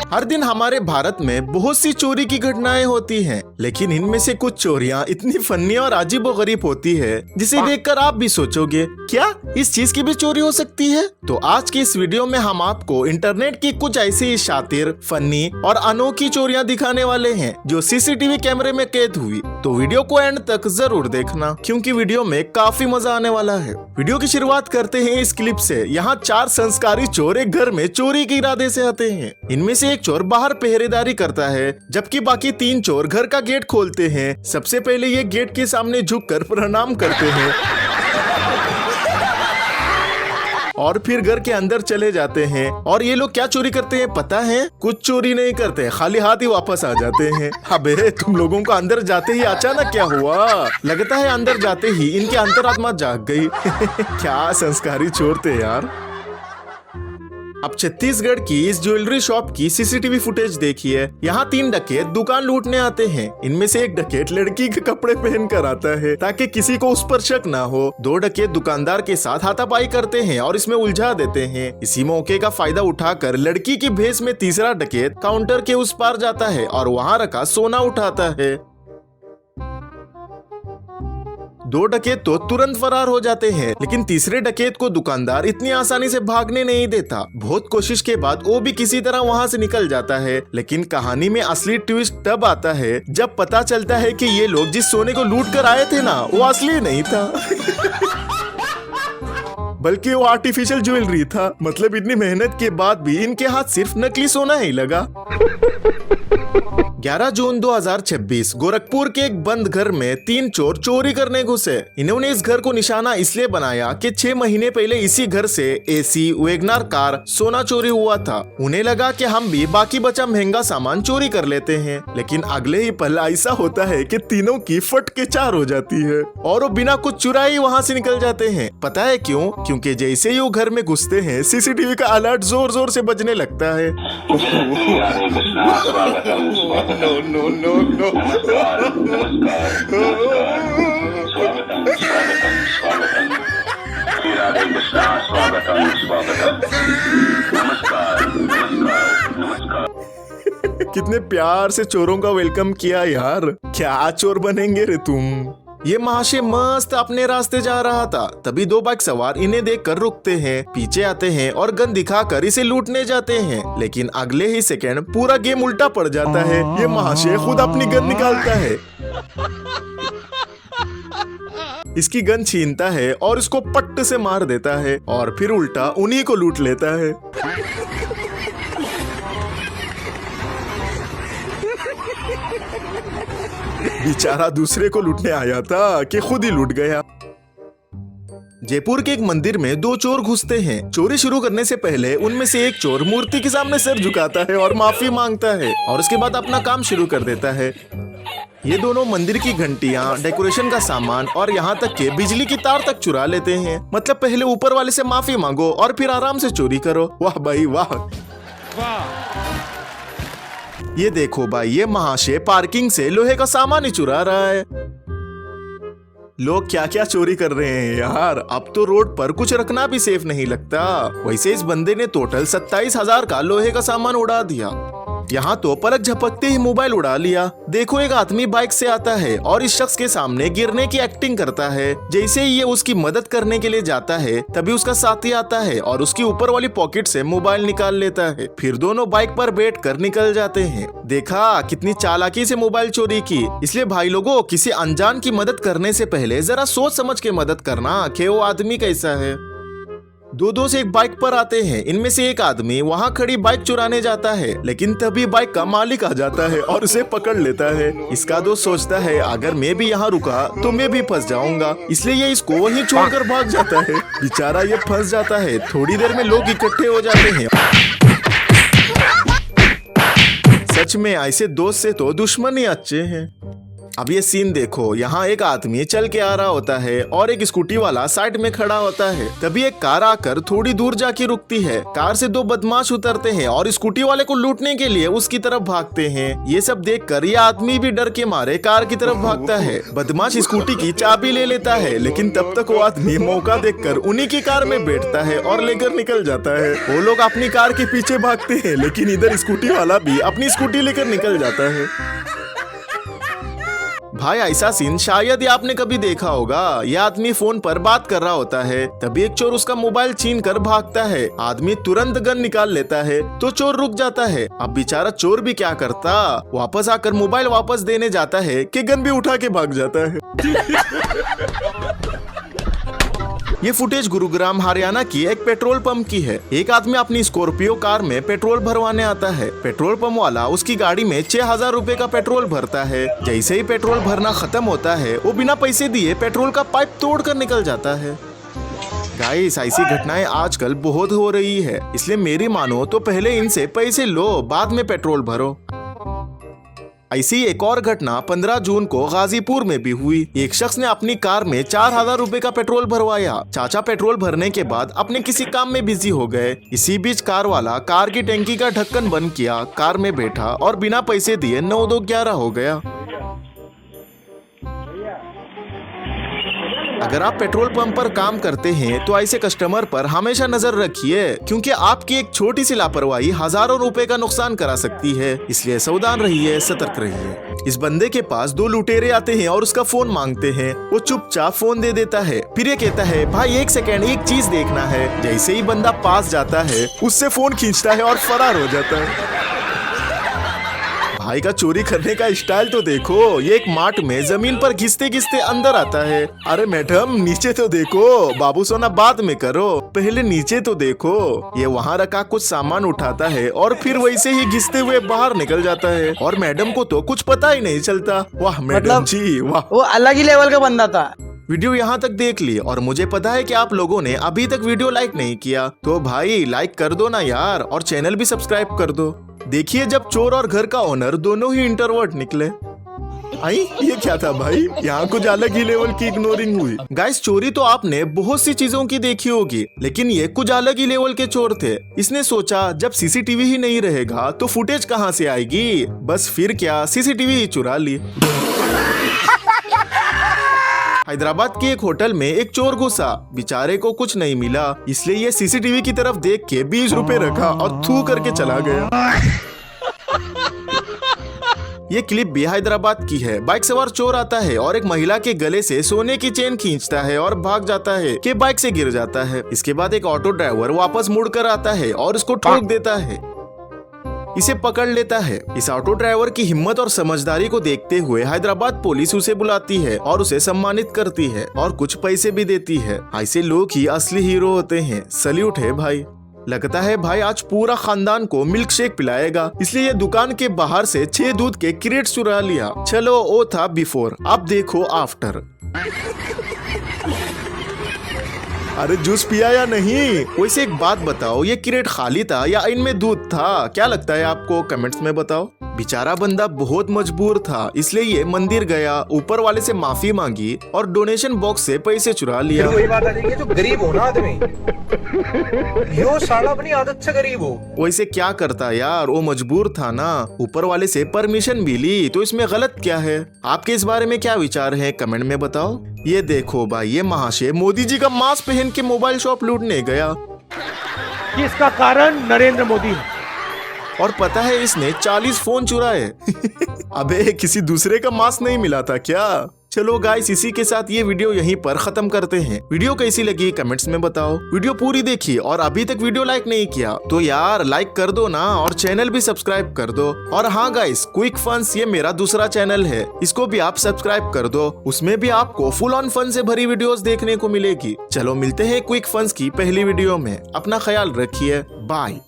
हर दिन हमारे भारत में बहुत सी चोरी की घटनाएं होती हैं, लेकिन इनमें से कुछ चोरियां इतनी फनी और अजीबोगरीब होती है जिसे देखकर आप भी सोचोगे क्या इस चीज की भी चोरी हो सकती है। तो आज की इस वीडियो में हम आपको इंटरनेट की कुछ ऐसी शातिर, फनी और अनोखी चोरियां दिखाने वाले हैं जो सीसीटीवी कैमरे में कैद हुई। तो वीडियो को एंड तक जरूर देखना क्योंकि वीडियो में काफी मजा आने वाला है। वीडियो की शुरुआत करते हैं इस क्लिप से। यहाँ 4 संस्कारी चोर एक घर में चोरी के इरादे से आते हैं। इनमें से एक चोर बाहर पहरेदारी करता है जबकि बाकी 3 चोर घर का गेट खोलते हैं। सबसे पहले ये गेट के सामने झुककर प्रणाम करते हैं और फिर घर के अंदर चले जाते हैं। और ये लोग क्या चोरी करते हैं पता है? कुछ चोरी नहीं करते, खाली हाथ ही वापस आ जाते हैं। अबे तुम लोगों को अंदर जाते ही अचानक क्या हुआ? लगता है अंदर जाते ही इनकी अंतरात्मा जाग गई। क्या संस्कारी चोर थे यार। अब छत्तीसगढ़ की इस ज्वेलरी शॉप की सीसीटीवी फुटेज देखिए। यहाँ 3 डकैत दुकान लूटने आते हैं। इनमें से एक डकैत लड़की के कपड़े पहन कर आता है ताकि किसी को उस पर शक ना हो। 2 डकैत दुकानदार के साथ हाथापाई करते हैं और इसमें उलझा देते हैं। इसी मौके का फायदा उठाकर लड़की की भेष में तीसरा डकैत काउंटर के उस पार जाता है और वहाँ रखा सोना उठाता है। 2 डकैत तो तुरंत फरार हो जाते हैं, लेकिन तीसरे डकैत को दुकानदार इतनी आसानी से भागने नहीं देता। बहुत कोशिश के बाद वो भी किसी तरह वहां से निकल जाता है। लेकिन कहानी में असली ट्विस्ट तब आता है जब पता चलता है कि ये लोग जिस सोने को लूट कर आए थे ना, वो असली नहीं था। बल्कि वो आर्टिफिशियल ज्वेलरी था। मतलब इतनी मेहनत के बाद भी इनके हाथ सिर्फ नकली सोना ही लगा। 11 जून 2026 गोरखपुर के एक बंद घर में 3 चोर चोरी करने घुसे। इन्होंने इस घर को निशाना इसलिए बनाया कि 6 महीने पहले इसी घर से एसी, वैगनर कार, सोना चोरी हुआ था। उन्हें लगा कि हम भी बाकी बचा महंगा सामान चोरी कर लेते हैं। लेकिन अगले ही पल ऐसा होता है कि तीनों की फट के 4 हो जाती है और वो बिना कुछ चुराए वहाँ से निकल जाते हैं। पता है क्यों? क्योंकि जैसे ही वो घर में घुसते हैं सीसीटीवी का अलर्ट जोर जोर से बजने लगता है। No, no, no, no. कितने प्यार से चोरों का वेलकम किया यार। क्या चोर बनेंगे रे तुम। ये महाशय मस्त अपने रास्ते जा रहा था, तभी 2 बाइक सवार इन्हें देखकर रुकते हैं, पीछे आते हैं और गन दिखाकर इसे लूटने जाते हैं। लेकिन अगले ही सेकंड पूरा गेम उल्टा पड़ जाता है। ये महाशय खुद अपनी गन निकालता है, इसकी गन छीनता है और इसको पट्ट से मार देता है और फिर उल्टा उन्हीं को लूट लेता है। बेचारा दूसरे को लूटने आया था कि खुद ही लूट गया। जयपुर के एक मंदिर में 2 चोर घुसते हैं। चोरी शुरू करने से पहले उनमें से एक चोर मूर्ति के सामने सिर झुकाता है और माफी मांगता है और उसके बाद अपना काम शुरू कर देता है। ये दोनों मंदिर की घंटियां, डेकोरेशन का सामान और यहाँ तक के बिजली की तार तक चुरा लेते हैं। मतलब पहले ऊपर वाले से माफी मांगो और फिर आराम से चोरी करो। वाह भाई वाह। ये देखो भाई, ये महाशय पार्किंग से लोहे का सामान ही चुरा रहा है। लोग क्या क्या चोरी कर रहे हैं यार। अब तो रोड पर कुछ रखना भी सेफ नहीं लगता। वैसे इस बंदे ने टोटल 27,000 का लोहे का सामान उड़ा दिया। यहाँ तो पलक झपकते ही मोबाइल उड़ा लिया। देखो एक आदमी बाइक से आता है और इस शख्स के सामने गिरने की एक्टिंग करता है। जैसे ही ये उसकी मदद करने के लिए जाता है तभी उसका साथी आता है और उसकी ऊपर वाली पॉकेट से मोबाइल निकाल लेता है। फिर दोनों बाइक पर बैठ कर निकल जाते हैं। देखा कितनी चालाकी से मोबाइल चोरी की। इसलिए भाई लोगों, किसी अनजान की मदद करने से पहले जरा सोच समझ के मदद करना कि वो आदमी कैसा है। 2 दोस्त एक बाइक पर आते हैं। इनमें से एक आदमी वहां खड़ी बाइक चुराने जाता है, लेकिन तभी बाइक का मालिक आ जाता है और उसे पकड़ लेता है। इसका दोस्त सोचता है अगर मैं भी यहाँ रुका तो मैं भी फंस जाऊंगा, इसलिए ये इसको वहीं छोड़कर भाग जाता है। बेचारा ये फंस जाता है। थोड़ी देर में लोग इकट्ठे हो जाते हैं। सच में ऐसे दोस्त से तो दुश्मन ही अच्छे हैं। अब ये सीन देखो, यहाँ एक आदमी चल के आ रहा होता है और एक स्कूटी वाला साइड में खड़ा होता है। तभी एक कार आकर थोड़ी दूर जाके रुकती है। कार से दो बदमाश उतरते हैं और स्कूटी वाले को लूटने के लिए उसकी तरफ भागते हैं। ये सब देखकर ये आदमी भी डर के मारे कार की तरफ भागता है। बदमाश स्कूटी की चाबी ले लेता है, लेकिन तब तक वो आदमी मौका देखकर उन्हीं की कार में बैठता है और लेकर निकल जाता है। वो लोग अपनी कार के पीछे भागते हैं, लेकिन इधर स्कूटी वाला भी अपनी स्कूटी लेकर निकल जाता है। भाई ऐसा सीन शायद ही आपने कभी देखा होगा। यह आदमी फोन पर बात कर रहा होता है, तभी एक चोर उसका मोबाइल छीन कर भागता है। आदमी तुरंत गन निकाल लेता है तो चोर रुक जाता है। अब बेचारा चोर भी क्या करता, वापस आकर मोबाइल वापस देने जाता है कि गन भी उठा के भाग जाता है। ये फुटेज गुरुग्राम हरियाणा की एक पेट्रोल पंप की है। एक आदमी अपनी स्कॉर्पियो कार में पेट्रोल भरवाने आता है। पेट्रोल पंप वाला उसकी गाड़ी में 6000 रुपए का पेट्रोल भरता है। जैसे ही पेट्रोल भरना खत्म होता है, वो बिना पैसे दिए पेट्रोल का पाइप तोड़कर निकल जाता है। गाइस, ऐसी घटनाएं आजकल बहुत हो रही है, इसलिए मेरी मानो तो पहले इनसे पैसे लो, बाद में पेट्रोल भरो। ऐसी एक और घटना 15 जून को गाजीपुर में भी हुई। एक शख्स ने अपनी कार में 4000 रुपए का पेट्रोल भरवाया। चाचा पेट्रोल भरने के बाद अपने किसी काम में बिजी हो गए। इसी बीच कार वाला कार की टैंकी का ढक्कन बंद किया, कार में बैठा और बिना पैसे दिए 9-2-11 हो गया। अगर आप पेट्रोल पंप पर काम करते हैं तो ऐसे कस्टमर पर हमेशा नजर रखिए, क्योंकि आपकी एक छोटी सी लापरवाही हजारों रुपए का नुकसान करा सकती है। इसलिए सावधान रहिए, सतर्क रहिए। इस बंदे के पास 2 लुटेरे आते हैं और उसका फोन मांगते हैं। वो चुपचाप फोन दे देता है, फिर ये कहता है भाई 1 सेकेंड, एक चीज देखना है। जैसे ही बंदा पास जाता है, उससे फोन खींचता है और फरार हो जाता है। भाई का चोरी करने का स्टाइल तो देखो, ये एक मार्ट में जमीन पर घिसते घिसते अंदर आता है। अरे मैडम नीचे तो देखो, बाबू सोना बाद में करो, पहले नीचे तो देखो। ये वहाँ रखा कुछ सामान उठाता है और फिर वैसे ही घिसते हुए बाहर निकल जाता है और मैडम को तो कुछ पता ही नहीं चलता। वाह मैडम जी वाह, वो अलग ही लेवल का बंदा था। वीडियो यहाँ तक देख ली और मुझे पता है कि आप लोगों ने अभी तक वीडियो लाइक नहीं किया, तो भाई लाइक कर दो ना यार, और चैनल भी सब्सक्राइब कर दो। देखिए जब चोर और घर का ओनर दोनों ही इंट्रोवर्ट निकले। आई ये क्या था भाई, यहाँ कुछ अलग ही लेवल की इग्नोरिंग हुई। गाइस, चोरी तो आपने बहुत सी चीजों की देखी होगी, लेकिन ये कुछ अलग ही लेवल के चोर थे। इसने सोचा जब सीसीटीवी ही नहीं रहेगा तो फुटेज कहाँ से आएगी, बस फिर क्या सीसीटीवी ही चुरा ली। हैदराबाद के एक होटल में एक चोर घुसा, बेचारे को कुछ नहीं मिला, इसलिए ये सीसीटीवी की तरफ देख के 20 रुपए रखा और थू करके चला गया। ये क्लिप भी हैदराबाद की है। बाइक सवार चोर आता है और एक महिला के गले से सोने की चेन खींचता है और भाग जाता है कि बाइक से गिर जाता है। इसके बाद एक ऑटो ड्राइवर वापस मुड़कर आता है और इसको ठोक देता है, इसे पकड़ लेता है। इस ऑटो ड्राइवर की हिम्मत और समझदारी को देखते हुए हैदराबाद पुलिस उसे बुलाती है और उसे सम्मानित करती है और कुछ पैसे भी देती है। ऐसे लोग ही असली हीरो होते हैं। सल्यूट है भाई। लगता है भाई आज पूरा खानदान को मिल्क शेक पिलाएगा, इसलिए ये दुकान के बाहर से 6 दूध के क्रेट चुरा लिया। चलो वो था बिफोर, अब देखो आफ्टर। अरे जूस पिया या नहीं? वैसे एक बात बताओ, ये क्रेट खाली था या इनमें दूध था? क्या लगता है आपको, कमेंट्स में बताओ। बेचारा बंदा बहुत मजबूर था, इसलिए ये मंदिर गया, ऊपर वाले से माफी मांगी और डोनेशन बॉक्स से पैसे चुरा लिया। वही बात आ जाएगी, जो गरीब हो ना आदमी, यो साला अपनी आदत से गरीब हो। वैसे क्या करता यार, वो मजबूर था ना, ऊपर वाले से परमिशन भी ली, तो इसमें गलत क्या है? आपके इस बारे में क्या विचार है, कमेंट में बताओ। ये देखो भाई, ये महाशय मोदी जी का मास्क पहन के मोबाइल शॉप लूटने गया। इसका कारण नरेंद्र मोदी है। और पता है इसने 40 फोन चुराए। अबे किसी दूसरे का मास्क नहीं मिला था क्या? चलो गाइस, इसी के साथ ये वीडियो यहीं पर खत्म करते हैं। वीडियो कैसी लगी कमेंट्स में बताओ। वीडियो पूरी देखी और अभी तक वीडियो लाइक नहीं किया तो यार लाइक कर दो ना, और चैनल भी सब्सक्राइब कर दो। और हाँ गाइस, क्विक फन्स ये मेरा दूसरा चैनल है, इसको भी आप सब्सक्राइब कर दो। उसमें भी आपको फुल ऑन फन से भरी वीडियोस देखने को मिलेगी। चलो मिलते हैं क्विक फन्स की पहली वीडियो में। अपना ख्याल रखिए, बाय।